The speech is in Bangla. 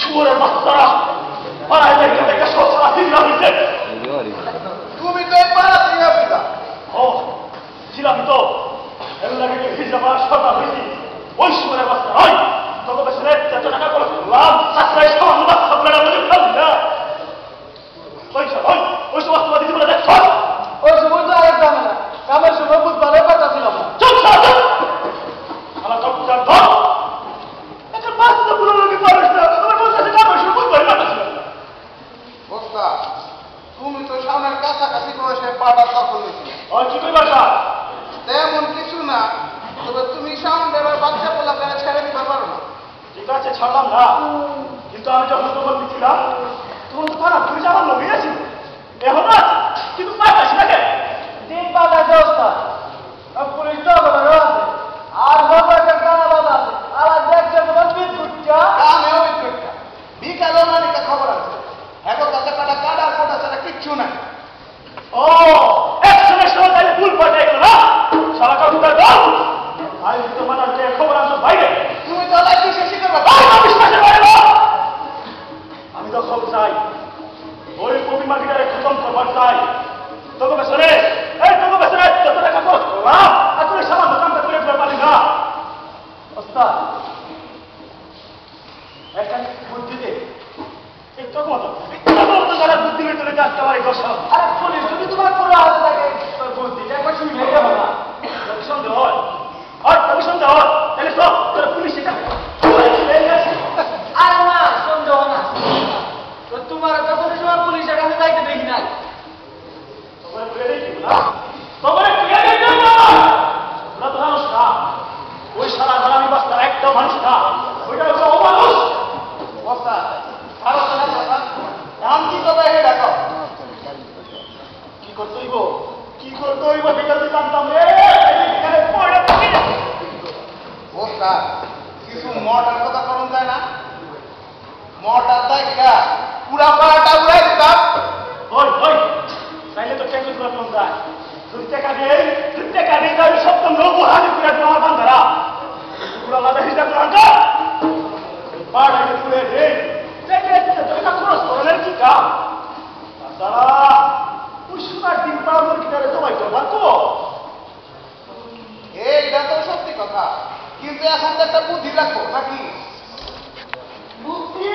শুয়োরের বাচ্চারা পাড়ায় দেখে দেখে সব সারা চিল্লা হয়েছে। তুমি তো পাড়া চিল্লা পিতা। ও ছিলাম তো এর লাগে হিজা পাড়া সরকার হয়েছি। ওই শুয়োরের বাচ্চা হয় তত বেশি এত টাকা করে লাভ সাকরাই সমান বাচ্চা আপনারা বলে ফেলুন না। ওই সমস্ত দিদি বলে দেখ ওই সময় তো আরেক দামে না কামের সময় বুধবারে কথা ছিল না। চুপ আমার চুপচাপ ধর একটা বাচ্চা পুরো লোকে পারিস না তোমার বলতে কামের সময় বুধবারে কথা ছিল না। বস্তা তুমি তো সামনের কাছাকাছি বয়সে পাটা দখল হয়েছিল। ওই কি করবা স্যার তেমন কিছু না, তবে তুমি সামনে এবার বাচ্চা পোলাপেরা ছেড়ে দিতে পারো না। ঠিক আছে ছাড়লাম না, কিন্তু আমি যখন খবর দিচ্ছিলাম তখন তো থানা পুলিশ আমার লোক গিয়েছিল। এখন না কিন্তু পাঠাচ্ছি না কেন দিন পাঠাচ্ছে ওস্তাদ, পুলিশ তো আছে আর নবাকের কানা বাবা আছে আর দেখছে তোমার বিদ্যুৎটা কামেও বিদ্যুৎটা বিকালেও নানিকা খবর আছে এখন তাতে কাটা কাটা ফোটা ছাড়া কিচ্ছু নাই। ও একশনের সময় তাহলে ভুল পাঠাই গেল না সারা কাকুটা দাও আমি তো মানার যে খবর আসো বাইরে তুমি তো আলাই বিশ্বাস করবে বিশ্বাসের বাইরে আমি তো খবর চাই ওই কবি মার্কেটারে খতম করবার চাই তোকে বেসরে এই তোকে বেসরে যত টাকা খরচ করলাম আর তুমি সামান্য কামটা করে দিতে পারি না। ওস্তাদ একটা বুদ্ধি দে এই তোর মতো যারা বুদ্ধি নিয়ে চলে যাচ্ছে আমার এই দশা। আরে পুলিশ যদি তোমার পুরো হাতে থাকে তোর বুদ্ধিটা একবার শুনে যাবো না। সন্দেহ হয় আর তবে সন্দেহ হয় তাহলে সব তোর পুলিশ এটা আর না সন্দেহ না তো তোমার তখন সময় পুলিশের কাছে যাইতে দেখি না তোমার পুলিশ দেখি না তোমার কে দেখি না না তো মানুষ না ওই সারা হারামি বাস্তার একটা মানুষ না ওইটা হচ্ছে অমানুষ। বস্তা আরো শোনা কথা নাম কি কথা হে ডাকো কি করতে হইব কি করতে হইব সেটা তুই জানতাম রে এখানে পড়ে থাকি বস্তা কিছু মডার কথা করুন যায় না মডার দেখা পুরা পাড়াটা উড়াই দিতাম। ওই চাইলে তো টেকনিক করে কোন যায় তুই টাকা দিয়ে তাহলে সপ্তম লোক হাজির করে দিল আমার বান্ধারা পুরো আলাদা হিসাব রাখা পাড়াকে তুলে দে টাকা খরচ করার কি কাম তারা ওই সোনার দিন পাওয়ার কিনারে তোমায় তো বাধ্য এইটা তো সত্যি কথা কিন্তু এখন তো একটা বুদ্ধি রাখো নাকি বুদ্ধি